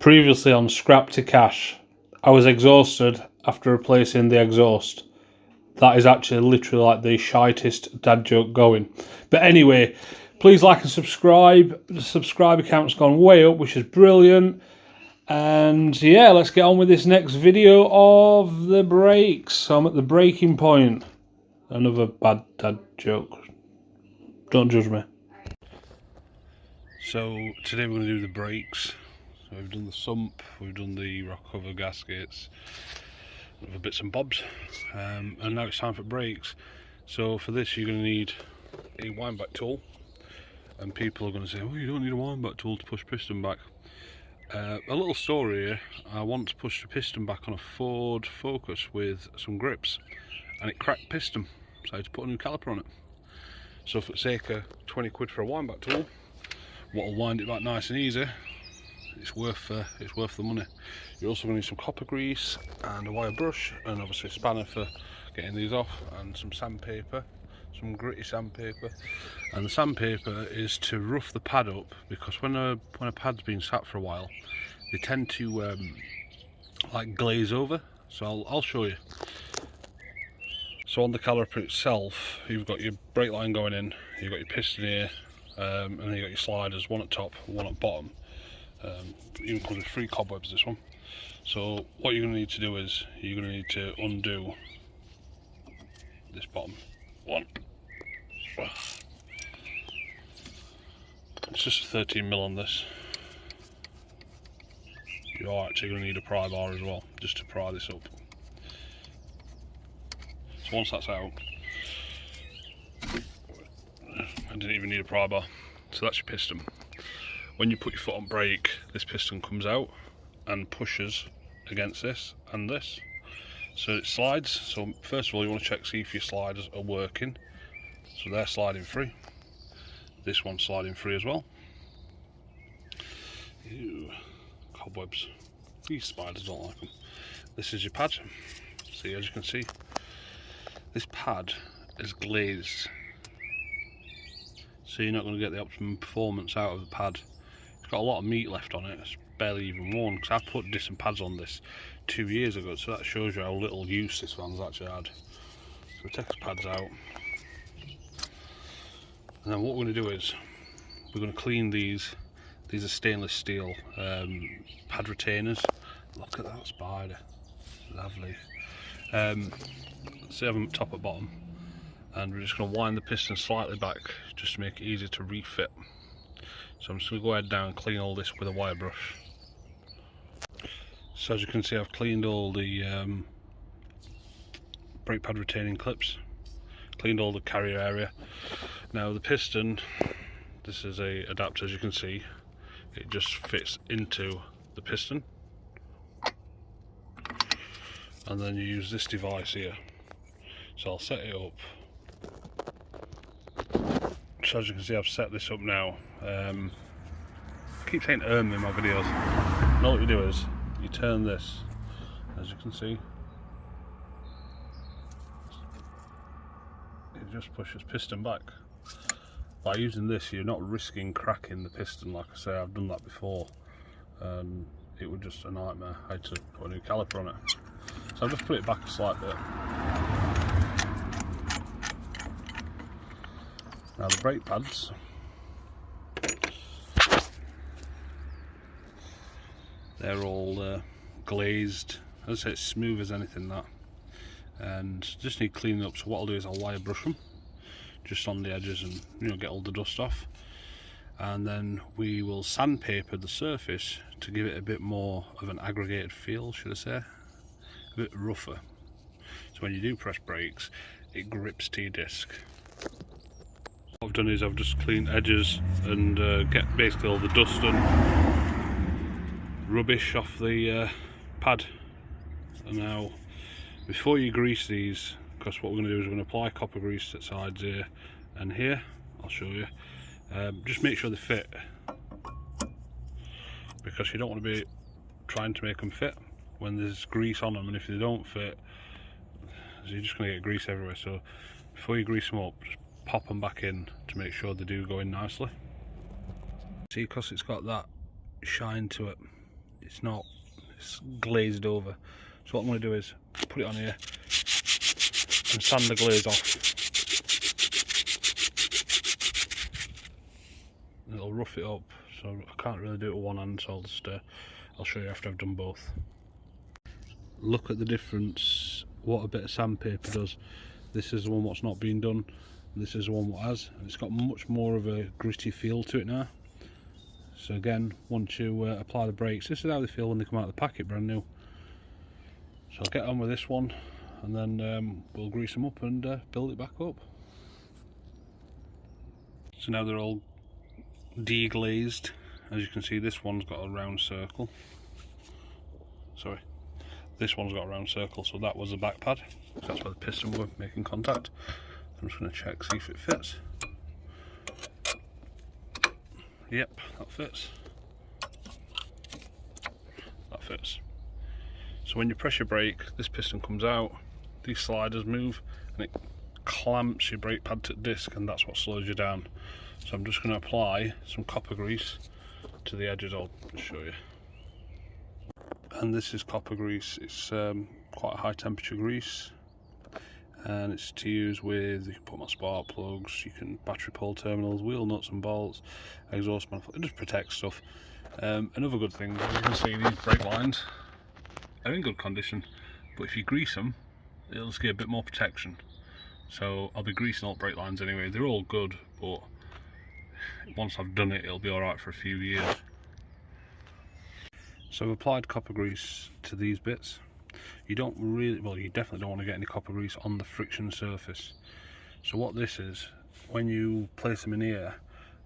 Previously on Scrap to Cash, I was exhausted after replacing the exhaust. That is actually literally like the shittest dad joke going. But anyway, please like and subscribe. The subscriber count's gone way up, which is brilliant. And yeah, let's get on with this next video of the brakes. So I'm at the braking point. Another bad dad joke. Don't judge me. So today we're going to do the brakes. So we've done the sump, we've done the rock cover gaskets, other bits and bobs, and now it's time for brakes. So for this you're going to need a wind back tool, and people are going to say, oh, you don't need a wind back tool to push piston back. A little story here. I once pushed a piston back on a Ford Focus with some grips and it cracked piston, so I had to put a new caliper on it. So for the sake of 20 quid for a wind back tool, what'll wind it back nice and easy, it's worth the money. You're also going to need some copper grease and a wire brush, and obviously a spanner for getting these off, and some sandpaper, some gritty sandpaper. And the sandpaper is to rough the pad up, because when a pad's been sat for a while, they tend to like glaze over. So I'll show you. So on the caliper itself, you've got your brake line going in, you've got your piston here, and then you've got your sliders, one at top, one at bottom. Even comes with 3 cobwebs, this one. So what you're going to need to do is you're going to need to undo this bottom one. It's just a 13mm on this. You are actually going to need a pry bar as well, just to pry this up. So once that's out, I didn't even need a pry bar. So that's your piston. When you put your foot on brake, this piston comes out and pushes against this and this. So it slides. So first of all, you want to check, see if your sliders are working. So they're sliding free. This one's sliding free as well. Ew, cobwebs. These spiders don't like them. This is your pad. See, as you can see, this pad is glazed. So you're not going to get the optimum performance out of the pad. It's got a lot of meat left on it. It's barely even worn, because I put disc pads on this 2 years ago, so that shows you how little use this one's actually had. So we take the pads out, and then what we're going to do is we're going to clean these. These are stainless steel pad retainers. Look at that spider, lovely. So have them top and bottom, and we're just going to wind the piston slightly back just to make it easier to refit. So I'm just going to go ahead down and clean all this with a wire brush. So as you can see, I've cleaned all the brake pad retaining clips, cleaned all the carrier area. Now the piston, this is a adapter, as you can see, it just fits into the piston. And then you use this device here. So I'll set it up. So as you can see, I've set this up now. I keep saying in my videos. And all you do is you turn this, as you can see, it just pushes piston back. By using this, you're not risking cracking the piston. Like I say, I've done that before, and it was just a nightmare. I had to put a new caliper on it. So I've just put it back a slight bit. Now the brake pads, they're all glazed. As I say, it's smooth as anything, that, and just need cleaning up. So what I'll do is I'll wire brush them just on the edges, and get all the dust off, and then we will sandpaper the surface to give it a bit more of an aggregated feel, should I say, a bit rougher, so when you do press brakes it grips to your disc. What I've done is I've just cleaned edges and get basically all the dust and rubbish off the pad. And now, before you grease these, because what we're going to do is we're going to apply copper grease to the sides here and here, I'll show you, just make sure they fit, because you don't want to be trying to make them fit when there's grease on them, and if they don't fit, you're just going to get grease everywhere. So before you grease them up, just pop them back in to make sure they do go in nicely. See, because it's got that shine to it, it's not, it's glazed over. So what I'm going to do is put it on here and sand the glaze off. It'll rough it up, so I can't really do it with one hand, so I'll show you after I've done both. Look at the difference, what a bit of sandpaper does. This is the one what's not been done, this is the one what has, and it's got much more of a gritty feel to it now. So again, once you apply the brakes, this is how they feel when they come out of the packet brand new. So I'll get on with this one, and then we'll grease them up and build it back up. So now they're all deglazed. As you can see, this one's got a round circle. Sorry, this one's got a round circle, so that was the back pad. That's where the piston were making contact. I'm just going to check, see if it fits. Yep, that fits. That fits. So when you press your brake, this piston comes out, these sliders move, and it clamps your brake pad to the disc, and that's what slows you down. So I'm just going to apply some copper grease to the edges. I'll show you. And this is copper grease. It's quite a high temperature grease, and it's to use with, you can put them on spark plugs, you can battery pull terminals, wheel nuts and bolts, exhaust manifold. It just protects stuff. Another good thing, as you can see, these brake lines are in good condition, but if you grease them, it'll just get a bit more protection. So I'll be greasing all brake lines anyway. They're all good, but once I've done it, it'll be alright for a few years. So I've applied copper grease to these bits. You don't really, well, you definitely don't want to get any copper grease on the friction surface. So what this is, when you place them in here,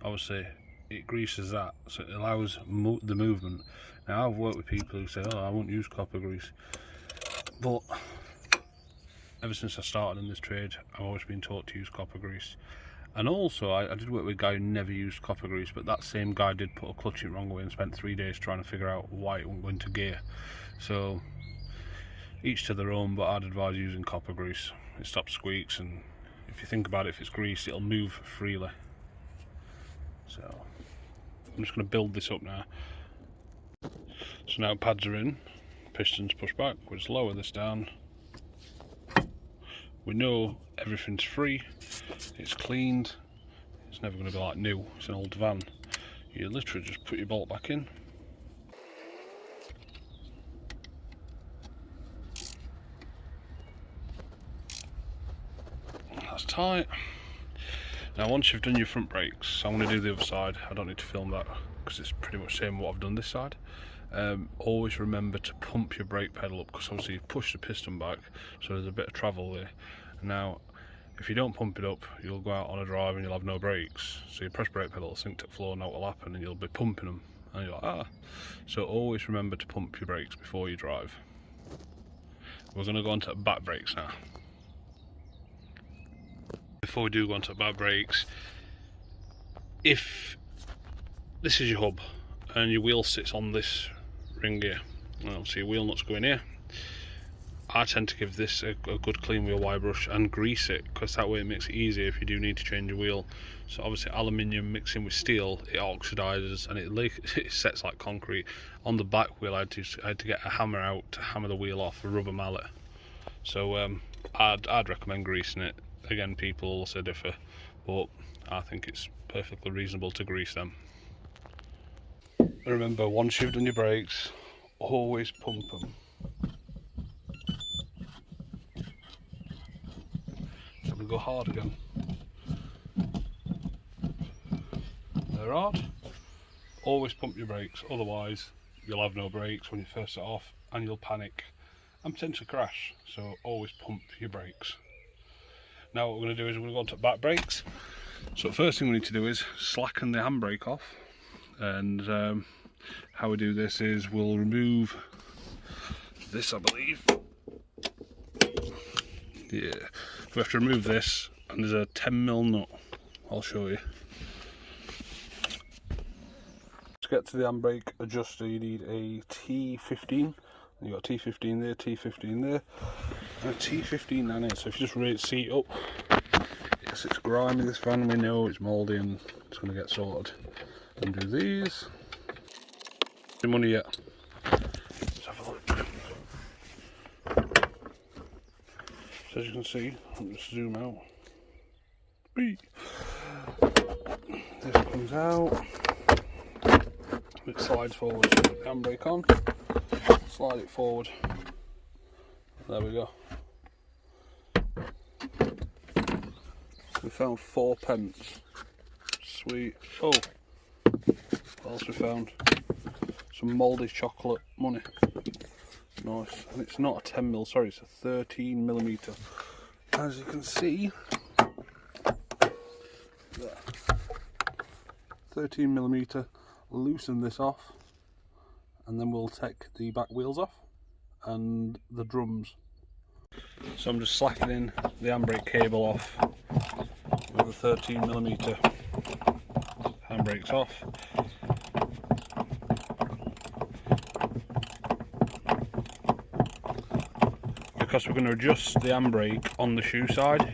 obviously it greases that, so it allows the movement. Now I've worked with people who say, oh, I won't use copper grease, but ever since I started in this trade, I've always been taught to use copper grease. And also I did work with a guy who never used copper grease, but that same guy did put a clutch in the wrong way and spent 3 days trying to figure out why it wouldn't go into gear. So each to their own, but I'd advise using copper grease. It stops squeaks, and if you think about it, if it's grease, it'll move freely. So I'm just going to build this up now. So now pads are in, pistons push back, we'll just lower this down. We know everything's free, it's cleaned, it's never going to be like new, it's an old van. You literally just put your bolt back in. That's tight. Now once you've done your front brakes, I'm going to do the other side. I don't need to film that because it's pretty much the same what I've done this side. Always remember to pump your brake pedal up, because obviously you push the piston back, so there's a bit of travel there. Now if you don't pump it up, you'll go out on a drive and you'll have no brakes, so your press brake pedal will sink to the floor, and that will happen, and you'll be pumping them and you're like, ah. So always remember to pump your brakes before you drive. We're going to go on to back brakes now. Before we do go on to back brakes, if this is your hub and your wheel sits on this ring here, well, so your wheel nuts go in here, I tend to give this a good clean wheel wire brush and grease it, because that way it makes it easier if you do need to change your wheel. So obviously aluminium mixing with steel, it oxidizes and it sets like concrete. On the back wheel I had to get a hammer out to hammer the wheel off, a rubber mallet. So I'd recommend greasing it. Again, people also differ, but I think it's perfectly reasonable to grease them. Remember, once you've done your brakes, always pump them. So we go hard again. They're hard. Always pump your brakes, otherwise you'll have no brakes when you first set off, and you'll panic and potentially crash. So always pump your brakes. Now what we're going to do is we're going to go on to back brakes. So the first thing we need to do is slacken the handbrake off, and how we do this is we'll remove this, I believe. Yeah, we have to remove this, and there's a 10mm nut. I'll show you. To get to the handbrake adjuster, you need a T15. You've got a T15 there, T15 there, and a T15 down here. So if you just raise the seat up, yes, it's grimy, this van, we know it's mouldy and it's going to get sorted. And do these. No money yet. So as you can see, I'll just zoom out. This comes out, it slides forward, so put the handbrake on, slide it forward, there we go. We found 4p, sweet. Oh, what else we found? Some mouldy chocolate money, nice, and it's not a 10mm, sorry, it's a 13mm. As you can see, there. 13mm, loosen this off, and then we'll take the back wheels off and the drums. So I'm just slacking in the handbrake cable off with the 13mm handbrakes off. Because we're going to adjust the handbrake on the shoe side.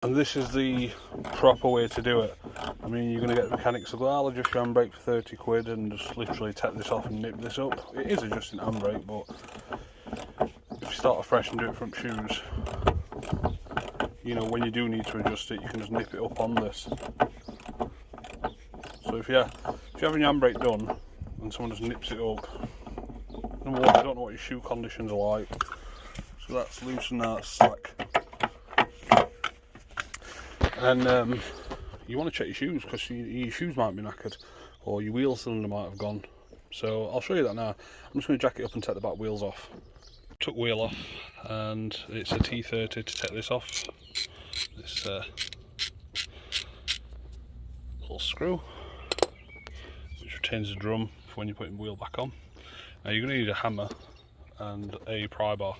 And this is the proper way to do it. I mean, you're going to get the mechanics to go, I'll adjust your handbrake for 30 quid and just literally take this off and nip this up. It is adjusting handbrake, but if you start afresh and do it from shoes, you know, when you do need to adjust it, you can just nip it up on this. So if you're having your handbrake done and someone just nips it up, number one, I don't know what your shoe conditions are like, so that's loosen that slack. And you want to check your shoes, because your shoes might be knackered or your wheel cylinder might have gone. So I'll show you that now. I'm just going to jack it up and take the back wheels off. Took wheel off, and it's a T30 to take this off. This little screw which retains the drum for when you're putting the wheel back on. Now you're going to need a hammer and a pry bar,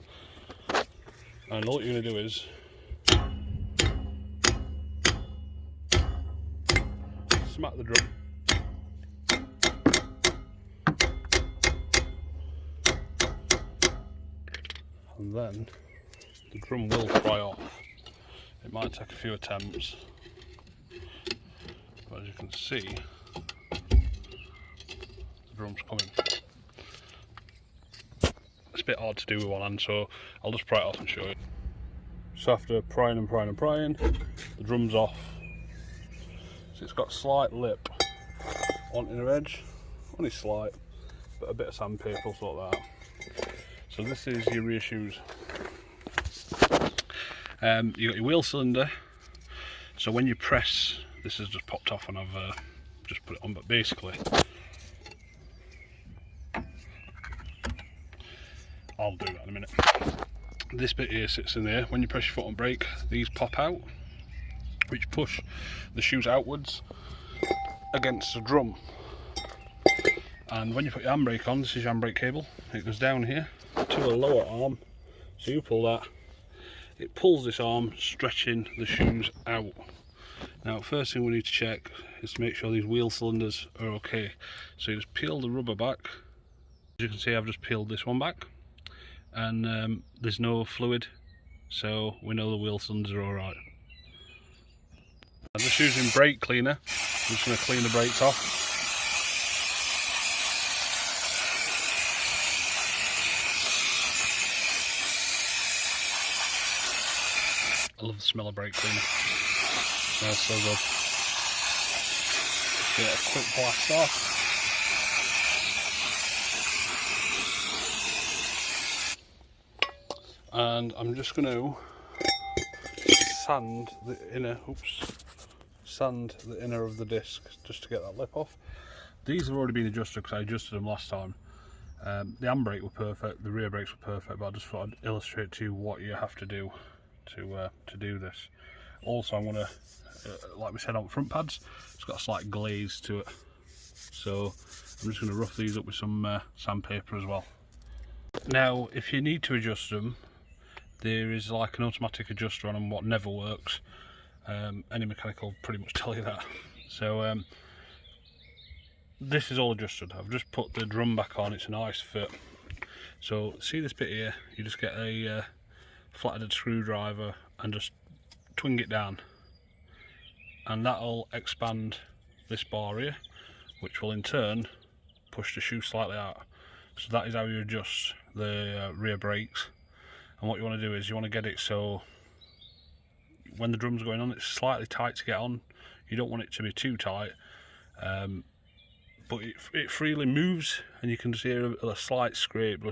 and all you're going to do is smack the drum, and then the drum will fry off. It might take a few attempts, but as you can see, the drum's coming. It's a bit hard to do with one hand, so I'll just pry it off and show you. So after prying and prying and prying, the drum's off. So it's got a slight lip on the inner edge, only slight, but a bit of sandpaper will sort that out. So this is your rear shoes. You got your wheel cylinder, so when you press, this has just popped off and I've just put it on, but basically I'll do that in a minute. This bit here sits in there. When you press your foot on brake, these pop out, which push the shoes outwards against the drum. And when you put your handbrake on, this is your handbrake cable, it goes down here to a lower arm, so you pull that, it pulls this arm, stretching the shoes out. Now first thing we need to check is to make sure these wheel cylinders are okay. So you just peel the rubber back. As you can see, I've just peeled this one back, and there's no fluid, so we know the wheel cylinders are alright. I'm just using brake cleaner. I'm just going to clean the brakes off. I love the smell of brake cleaner. It smells so good. Just get a quick blast off. And I'm just going to sand the inner of the disc just to get that lip off. These have already been adjusted because I adjusted them last time. The handbrake were perfect, the rear brakes were perfect, but I just thought I'd illustrate to you what you have to do to do this. Also, I'm going to, like we said on front pads, it's got a slight glaze to it, so I'm just going to rough these up with some sandpaper as well. Now if you need to adjust them, there is like an automatic adjuster on them what never works. Any mechanic will pretty much tell you that. So this is all adjusted. I've just put the drum back on, it's a nice fit. So see this bit here, you just get a flathead screwdriver and just twing it down, and that'll expand this bar here, which will in turn push the shoe slightly out. So that is how you adjust the rear brakes, and what you want to do is you want to get it so when the drum's going on it's slightly tight to get on. You don't want it to be too tight, but it freely moves, and you can see a slight scrape.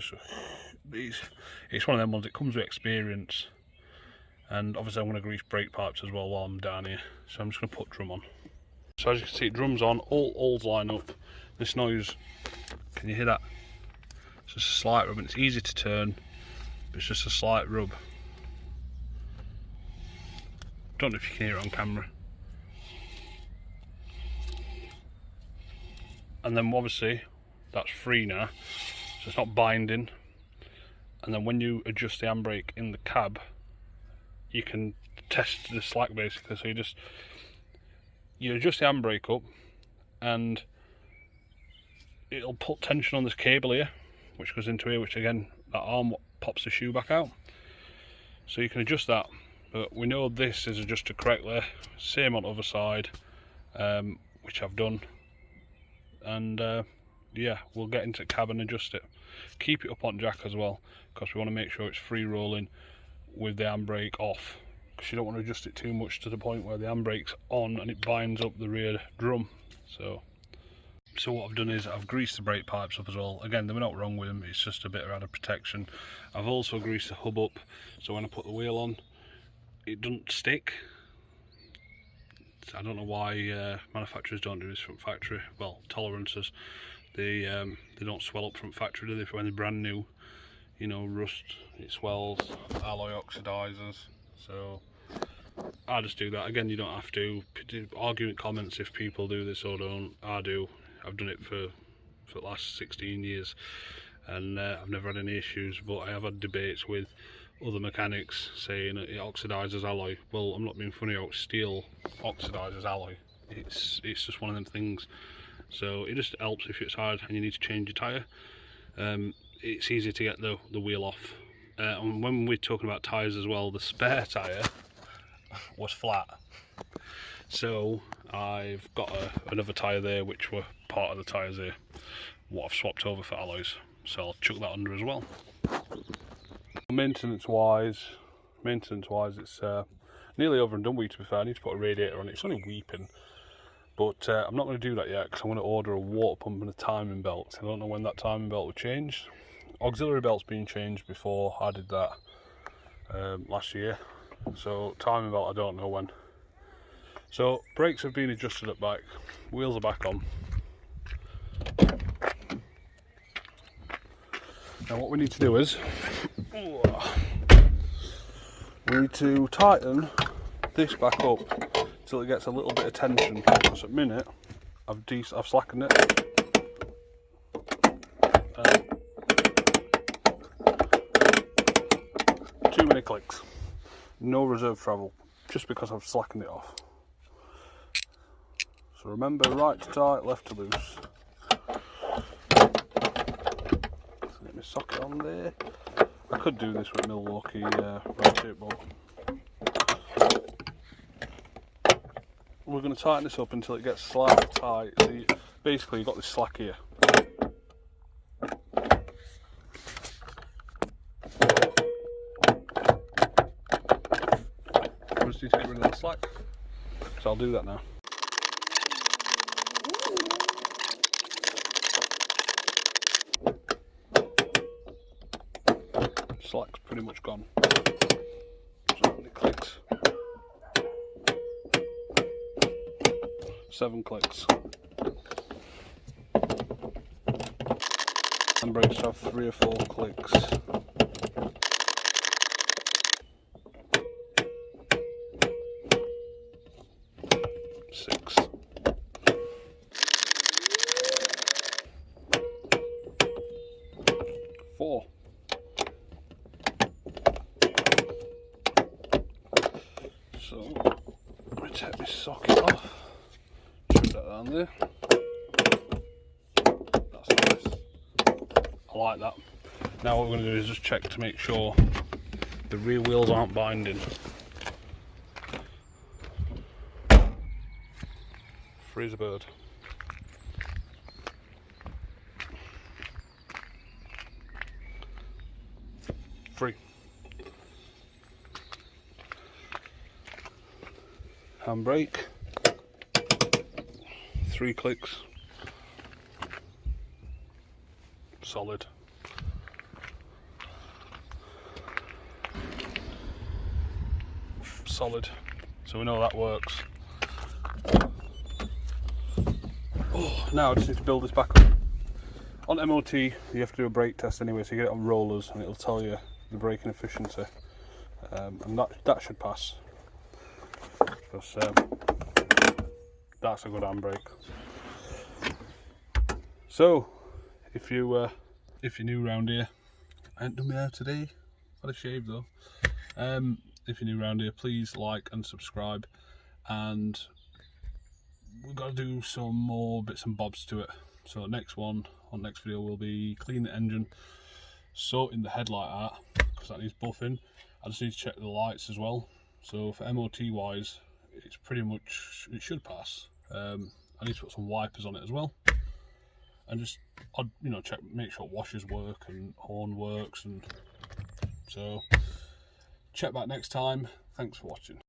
It's one of them ones that comes with experience. And obviously I'm going to grease brake pipes as well while I'm down here, so I'm just going to put drum on. So as you can see, drum's on, all line up. This noise, can you hear that? It's just a slight rub, and it's easy to turn, but it's just a slight rub. Don't know if you can hear it on camera. And then obviously that's free now, so it's not binding. And then when you adjust the handbrake in the cab, you can test the slack basically. So you adjust the handbrake up, and it'll put tension on this cable here, which goes into here, which again, that arm pops the shoe back out. So you can adjust that, but we know this is adjusted correctly. Same on the other side, which I've done. And yeah, we'll get into the cab and adjust it. Keep it up on jack as well, because we want to make sure it's free rolling with the handbrake off, because you don't want to adjust it too much to the point where the handbrake's on and it binds up the rear drum. So what I've done is I've greased the brake pipes up as well. Again, they're not wrong with them, it's just a bit of added protection. I've also greased the hub up, so when I put the wheel on, it doesn't stick. I don't know why manufacturers don't do this from factory. Well, tolerances, they don't swell up from factory, do they? When they're brand new, you know, rust, it swells, alloy oxidizes. So I just do that. Again, you don't have to. Argument comments if people do this or don't. I do. I've done it for the last 16 years, and I've never had any issues. But I have had debates with other mechanics saying it oxidizes alloy. Well, I'm not being funny. Steel oxidizes alloy. It's just one of them things. So it just helps if it's hard and you need to change your tyre. It's easy to get the wheel off. And when we're talking about tyres as well, the spare tyre was flat, so I've got another tyre there which were part of the tyres here, what I've swapped over for alloys, so I'll chuck that under as well. Maintenance wise it's nearly over and done with, to be fair. I need to put a radiator on it. It's only weeping, but I'm not going to do that yet because I'm going to order a water pump and a timing belt. I don't know when that timing belt will change. Auxiliary belt's been changed before I did that last year, so timing belt I don't know when. So brakes have been adjusted at back, wheels are back on. Now what we need to do is we need to tighten this back up till it gets a little bit of tension, because at the minute I've slackened it. Too many clicks, no reserve travel, just because I've slackened it off. So remember, right to tight, left to loose. So get my socket on there. I could do this with Milwaukee ratchet, but we're going to tighten this up until it gets slightly tight. So basically you've got this slack here. I just need to get rid of the slack, so I'll do that now. Slack's pretty much gone. So many clicks. 7 clicks. Handbrakes have 3 or 4 clicks. So let me take this socket off, shove that down there. That's nice. I like that. Now what we're going to do is just check to make sure the rear wheels aren't binding. Free as a bird. free. Handbrake, 3 clicks, solid. Solid, so we know that works. Oh, now I just need to build this back up. On MOT you have to do a brake test anyway, so you get it on rollers and it'll tell you the braking efficiency, and that should pass, because that's a good handbrake. So if you're new around here, I ain't done my hair today, had a shave though. If you're new around here, please like and subscribe, and we've got to do some more bits and bobs to it. So next video will be clean the engine, sorting the headlight out because that needs buffing. I just need to check the lights as well. So for MOT wise, it's pretty much, it should pass. I need to put some wipers on it as well, and just check, make sure washers work and horn works, and so check back next time. Thanks for watching.